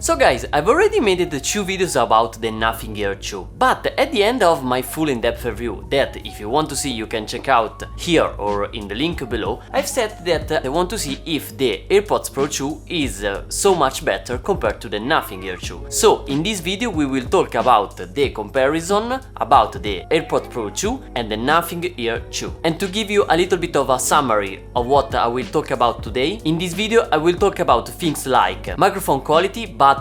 So guys, I've already made the 2 videos about the Nothing Ear 2, but at the end of my full in-depth review, that if you want to see you can check out here or in the link below, I've said that I want to see if the AirPods Pro 2 is so much better compared to the Nothing Ear 2. So in this video we will talk about the comparison about the AirPods Pro 2 and the Nothing Ear 2. And to give you a little bit of a summary of what I will talk about today, in this video I will talk about things like microphone quality, but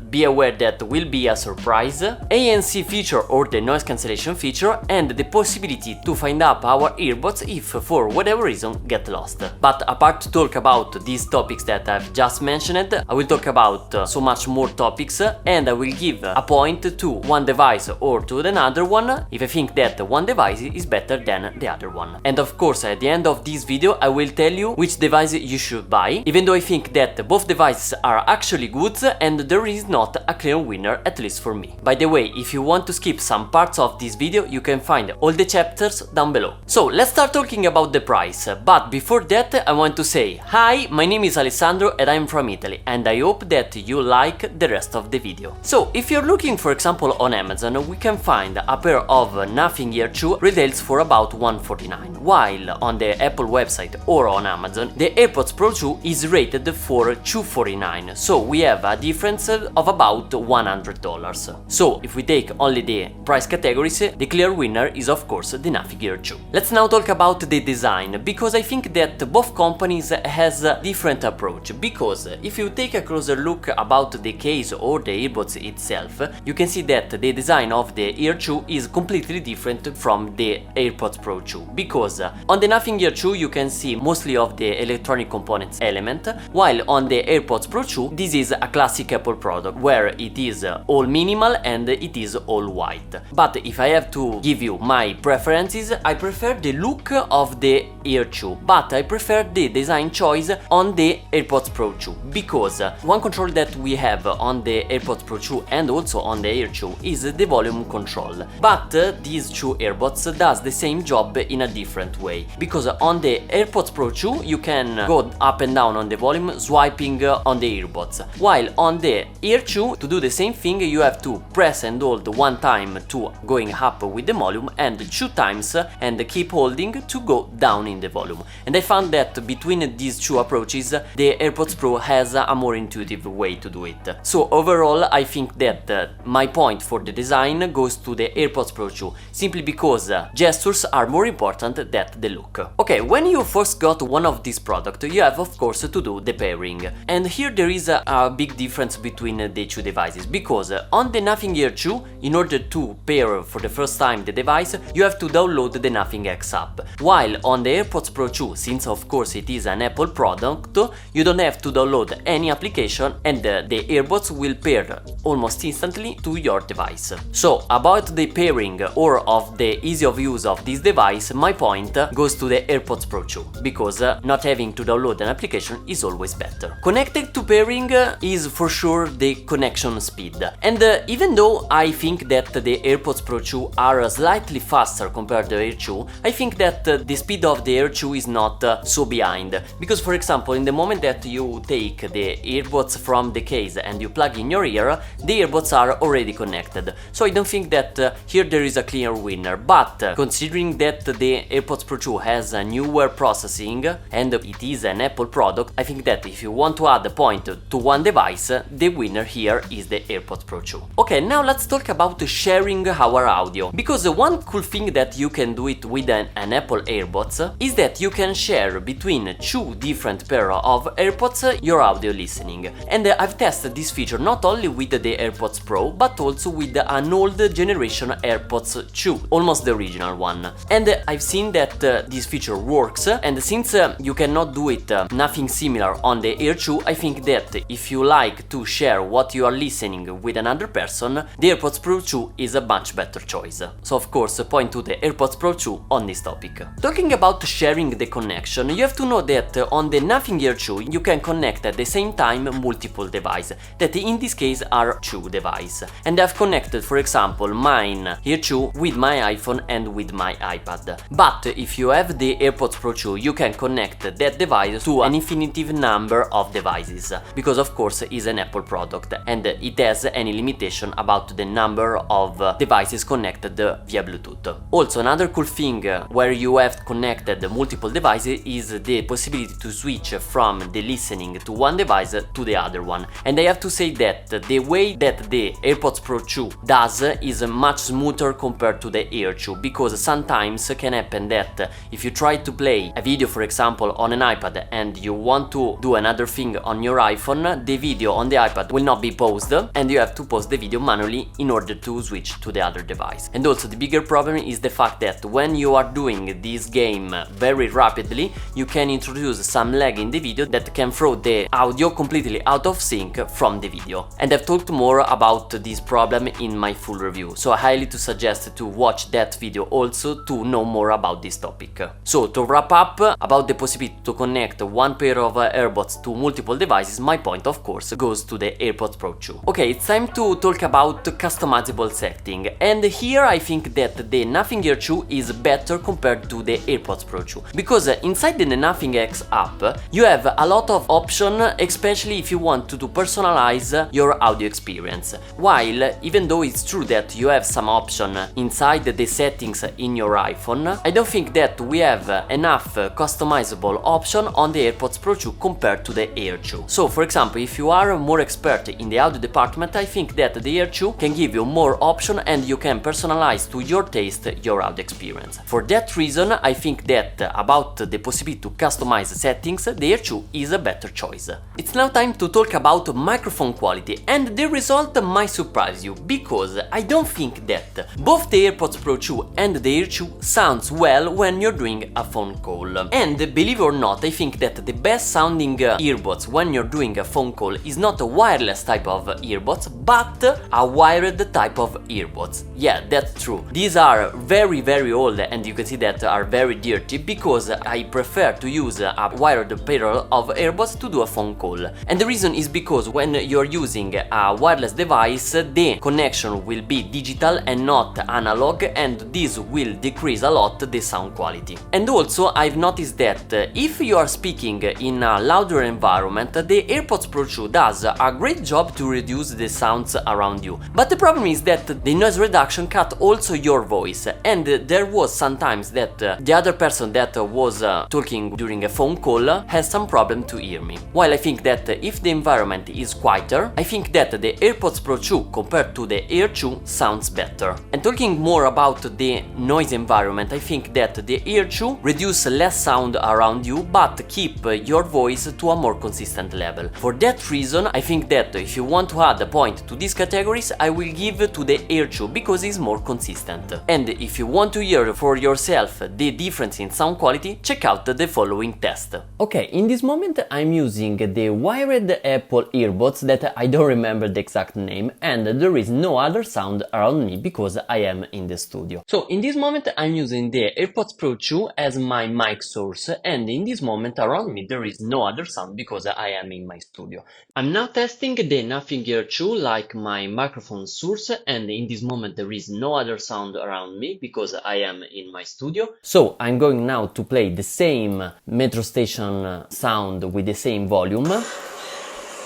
be aware that will be a surprise, ANC feature or the noise cancellation feature, and the possibility to find up our earbuds if for whatever reason get lost. But apart to talk about these topics that I've just mentioned, I will talk about so much more topics, and I will give a point to one device or to another one if I think that one device is better than the other one. And of course at the end of this video I will tell you which device you should buy, even though I think that both devices are actually good and there is not a clear winner, at least for me. By the way, if you want to skip some parts of this video, you can find all the chapters down below. So let's start talking about the price, but before that I want to say hi, my name is Alessandro and I'm from Italy, and I hope that you like the rest of the video. So if you're looking for example on Amazon, we can find a pair of Nothing Ear 2 retails for about $149, while on the Apple website or on Amazon the AirPods Pro 2 is rated for $249, so we have a difference of about $100. So if we take only the price categories, the clear winner is of course the Nothing Ear 2. Let's now talk about the design, because I think that both companies has a different approach, because if you take a closer look about the case or the earbuds itself, you can see that the design of the Ear 2 is completely different from the AirPods Pro 2, because on the Nothing Ear 2 you can see mostly of the electronic components element, while on the AirPods Pro 2 this is a classic Apple product where it is all minimal and it is all white. But if I have to give you my preferences, I prefer the look of the Ear 2, but I prefer the design choice on the AirPods Pro 2, because one control that we have on the AirPods Pro 2 and also on the Ear 2 is the volume control. But these two earbuds does the same job in a different way, because on the AirPods Pro 2 you can go up and down on the volume swiping on the earbuds, while on the Ear 2 to do the same thing you have to press and hold one time to going up with the volume and 2 times and keep holding to go down in the volume. And I found that between these two approaches the AirPods Pro has a more intuitive way to do it. So overall I think that my point for the design goes to the AirPods Pro 2, simply because gestures are more important than the look. Okay, when you first got one of these products you have of course to do the pairing, and here there is a big difference between the two devices, because on the Nothing Ear 2, in order to pair for the first time the device, you have to download the Nothing X app, while on the AirPods Pro 2, since of course it is an Apple product, you don't have to download any application and the earbuds will pair almost instantly to your device. So about the pairing or of the ease of use of this device, my point goes to the AirPods Pro 2, because not having to download an application is always better. Connected to pairing is for sure the connection speed, and even though I think that the AirPods Pro 2 are slightly faster compared to the Air 2, I think that the speed of the Air 2 is not so behind, because for example in the moment that you take the earbuds from the case and you plug in your ear, the earbuds are already connected, so I don't think that here there is a clear winner. But considering that the AirPods Pro 2 has a newer processing and it is an Apple product, I think that if you want to add a point to one device, the winner here is the AirPods Pro 2. Okay, now let's talk about sharing our audio, because one cool thing that you can do it with an Apple AirPods is that you can share between 2 different pair of AirPods your audio listening. And I've tested this feature not only with the AirPods Pro but also with an old generation AirPods 2, almost the original one. And I've seen that this feature works, and since you cannot do it nothing similar on the Air 2, I think that if you like to share what you are listening with another person, the AirPods Pro 2 is a much better choice. So of course point to the AirPods Pro 2 on this topic. Talking about sharing the connection, you have to know that on the Nothing Ear 2 you can connect at the same time multiple devices, that in this case are 2 devices. And I've connected, for example, mine Ear 2 with my iPhone and with my iPad. But if you have the AirPods Pro 2, you can connect that device to an infinite number of devices, because of course it's an Apple product and it has any limitation about the number of devices connected via Bluetooth. Also, another cool thing where you have connected multiple devices is the possibility to switch from the listening to one device to the other one. And I have to say that the way that the AirPods Pro 2 does is much smoother compared to the Air 2, because sometimes can happen that if you try to play a video, for example, on an iPad and you want to do another thing on your iPhone, the video on the iPad will not be paused and you have to pause the video manually in order to switch to the other device. And also the bigger problem is the fact that when you are doing this game very rapidly, you can introduce some lag in the video that can throw the audio completely out of sync from the video. And I've talked more about this problem in my full review, so I highly suggest to watch that video also to know more about this topic. So to wrap up about the possibility to connect one pair of earbuds to multiple devices, my point of course goes to the AirPods Pro 2. Okay, it's time to talk about customizable setting, and here I think that the Nothing Ear 2 is better compared to the AirPods Pro 2, because inside the Nothing X app you have a lot of options, especially if you want to personalize your audio experience. While even though it's true that you have some option inside the settings in your iPhone, I don't think that we have enough customizable option on the AirPods Pro 2 compared to the Air 2. So for example, if you are more expert in the audio department, I think that the Air 2 can give you more option and you can personalize to your taste your audio experience. For that reason, I think that about the possibility to customize settings, the Air 2 is a better choice. It's now time to talk about microphone quality, and the result might surprise you, because I don't think that both the AirPods Pro 2 and the Air 2 sounds well when you're doing a phone call. And believe it or not, I think that the best sounding earbuds when you're doing a phone call is not a wireless type of earbuds, but a wired type of earbuds. Yeah, that's true. These are very old and you can see that are very dirty, because I prefer to use a wired pair of earbuds to do a phone call. And the reason is because when you're using a wireless device, the connection will be digital and not analog, and this will decrease a lot the sound quality. And also I've noticed that if you are speaking in a louder environment, the AirPods Pro 2 does a great job to reduce the sounds around you. But the problem is that the noise reduction cut also your voice, and there was sometimes that the other person that was talking during a phone call has some problem to hear me. While I think that if the environment is quieter, I think that the AirPods Pro 2 compared to the Air 2 sounds better. And talking more about the noise environment, I think that the Air 2 reduce less sound around you but keep your voice to a more consistent level. For that reason, I think that if you want to add a point to these categories, I will give to the Air 2 because it's more consistent. And if you want to hear for yourself the difference in sound quality, check out the following test. Okay, in this moment I'm using the wired Apple earbuds that I don't remember the exact name, and there is no other sound around me because I am in the studio. So in this moment I'm using the AirPods Pro 2 as my mic source, and in this moment around me there is no other sound because I am in my studio. I'm now testing the Nothing Ear 2 like my microphone source, and in this moment there is no other sound around me because I am in my studio. So I'm going now to play the same metro station sound with the same volume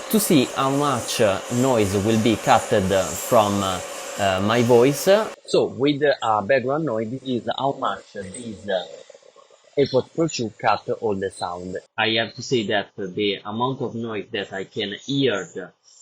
to see how much noise will be cutted from my voice. So with background noise, this is how much these AirPods Pro 2 cut all the sound. I have to say that the amount of noise that I can hear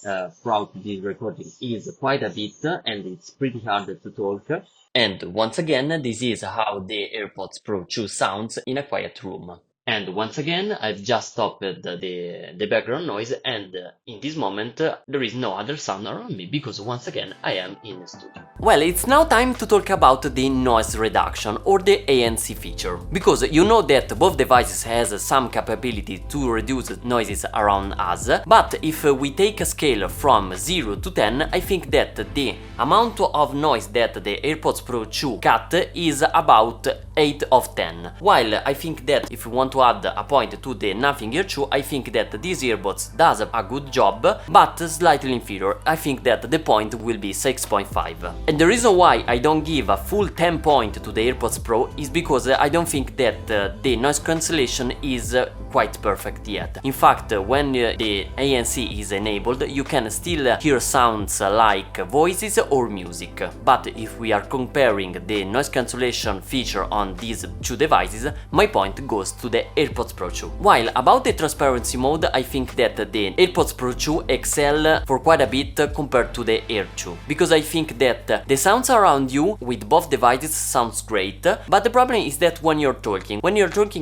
throughout this recording is quite a bit, and it's pretty hard to talk. And once again, this is how the AirPods Pro 2 sounds in a quiet room. And once again, I've just stopped the background noise, and in this moment there is no other sound around me because once again I am in the studio. Well, it's now time to talk about the noise reduction or the ANC feature, because you know that both devices has some capability to reduce noises around us, but if we take a scale from 0 to 10, I think that the amount of noise that the AirPods Pro 2 cut is about 8 of 10. While I think that if you want to add a point to the Nothing Ear Chew, I think that these earbuds does a good job, but slightly inferior. I think that the point will be 6.5. And the reason why I don't give a full 10 point to the AirPods Pro is because I don't think that the noise cancellation is quite perfect yet. In fact, when the ANC is enabled, you can still hear sounds like voices or music. But if we are comparing the noise cancellation feature on these two devices, my point goes to the AirPods Pro 2. While about the transparency mode, I think that the AirPods Pro 2 excel for quite a bit compared to the Air 2, because I think that the sounds around you with both devices sounds great, but the problem is that when you're talking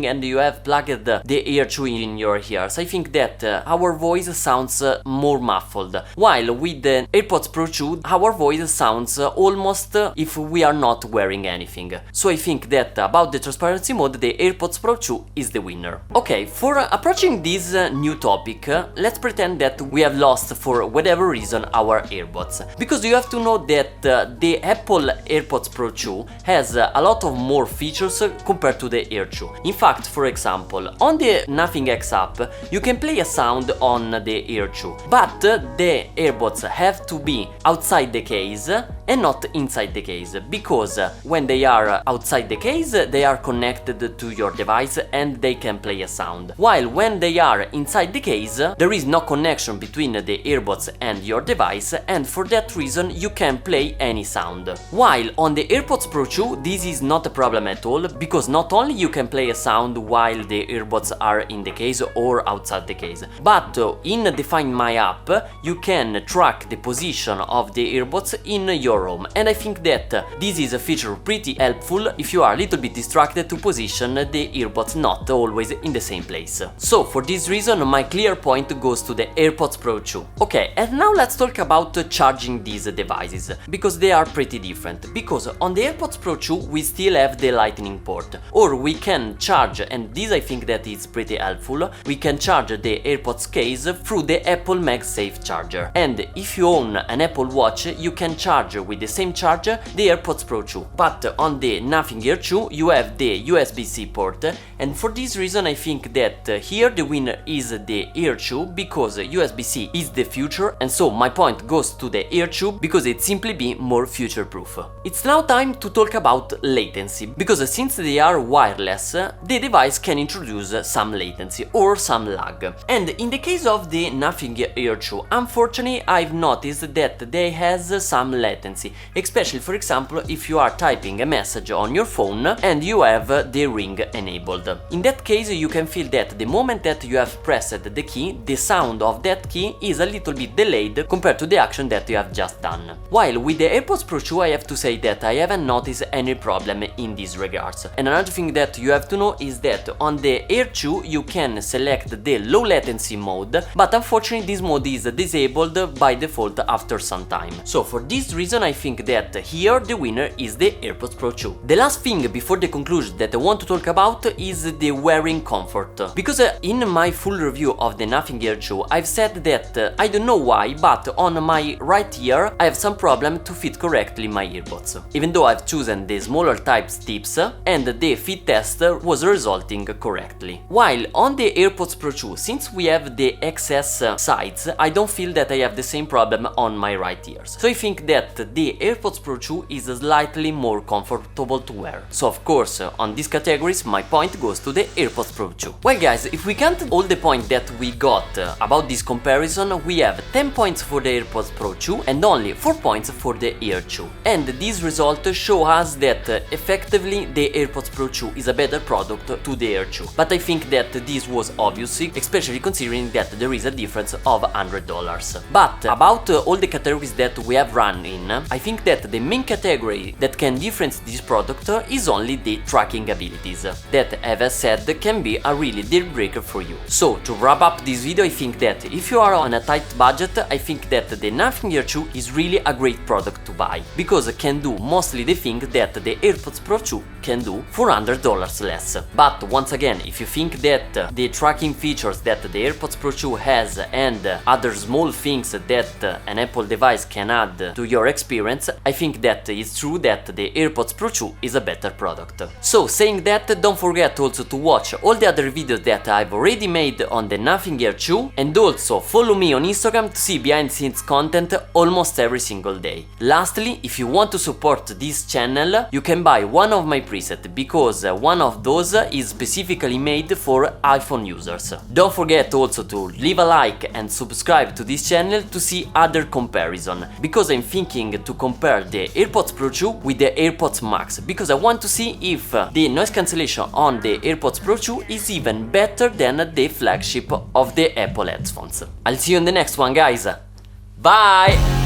and you have plugged the Air 2 in your ears, I think that our voice sounds more muffled, while with the AirPods Pro 2 our voice sounds almost if we are not wearing anything. So I think that about the transparency mode, the AirPods Pro 2 is the winner. Okay, for approaching this new topic, let's pretend that we have lost for whatever reason our earbuds, because you have to know that the Apple AirPods Pro 2 has a lot of more features compared to the Air 2. In fact, for example, on the Nothing X app you can play a sound on the Air 2, but the earbuds have to be outside the case and not inside the case, because when they are outside the case they are connected to your device and they can play a sound, while when they are inside the case there is no connection between the earbuds and your device, and for that reason you can play any sound. While on the AirPods Pro 2 this is not a problem at all, because not only you can play a sound while the earbuds are in the case or outside the case, but in the Find My app you can track the position of the earbuds in your room, and I think that this is a feature pretty helpful if you are a little bit distracted to position the earbuds not always in the same place. So for this reason my clear point goes to the AirPods Pro 2. Okay, and now let's talk about charging these devices, because they are pretty different, because on the AirPods Pro 2 we still have the Lightning port, or we can charge, and this I think that is pretty helpful, we can charge the AirPods case through the Apple MagSafe charger, and if you own an Apple Watch you can charge with the same charger the AirPods Pro 2, but on the Nothing Ear 2 you have the USB-C port, and for this reason I think that here the winner is the Air 2, because USB-C is the future, and so my point goes to the Air 2 because it simply be more future-proof. It's now time to talk about latency, because since they are wireless, the device can introduce some latency or some lag. And in the case of the Nothing Ear 2, unfortunately I've noticed that they has some latency, especially for example if you are typing a message on your phone and you have the ring enabled. In that case you can feel that the moment that you have pressed the key, the sound of that key is a little bit delayed compared to the action that you have just done. While with the AirPods Pro 2 I have to say that I haven't noticed any problem in these regards. And another thing that you have to know is that on the Air 2 you can select the low latency mode, but unfortunately this mode is disabled by default after some time. So for this reason I think that here the winner is the AirPods Pro 2. The last thing before the conclusion that I want to talk about is the wearing comfort, because in my full review of the Nothing Ear 2 I've said that I don't know why, but on my right ear I have some problem to fit correctly my earbuds, even though I've chosen the smaller type tips and the fit test was resulting correctly. While on the AirPods Pro 2, since we have the XS sides, I don't feel that I have the same problem on my right ears. So I think that the AirPods Pro 2 is slightly more comfortable to wear. So of course on these categories my point goes to the AirPods Pro 2. Well guys, if we count all the points that we got about this comparison, we have 10 points for the AirPods Pro 2 and only 4 points for the Air 2. And these results show us that effectively the AirPods Pro 2 is a better product to the Air 2. But I think that this was obvious, especially considering that there is a difference of $100. But about all the categories that we have run in, I think that the main category that can differentiate this product is only the tracking abilities, that as I said can be a really deal breaker for you. So to wrap up this video, I think that if you are on a tight budget, I think that the Nothing Ear 2 is really a great product to buy, because it can do mostly the thing that the AirPods Pro 2 can do for $100 less. But once again, if you think that the tracking features that the AirPods Pro 2 has and other small things that an Apple device can add to your experience, I think that it's true that the AirPods Pro 2 is a better product. So saying that, don't forget also to watch all the other videos that I've already made on the Nothing Air 2, and also follow me on Instagram to see behind the scenes content almost every single day. Lastly, if you want to support this channel, you can buy one of my presets, because one of those is specifically made for iPhone users. Don't forget also to leave a like and subscribe to this channel to see other comparison, because I'm thinking to compare the AirPods Pro 2 with the AirPods Max, because I want to see if the noise cancellation on the AirPods Pro 2 is even better than the flagship of the Apple headphones. I'll see you in the next one, guys. Bye!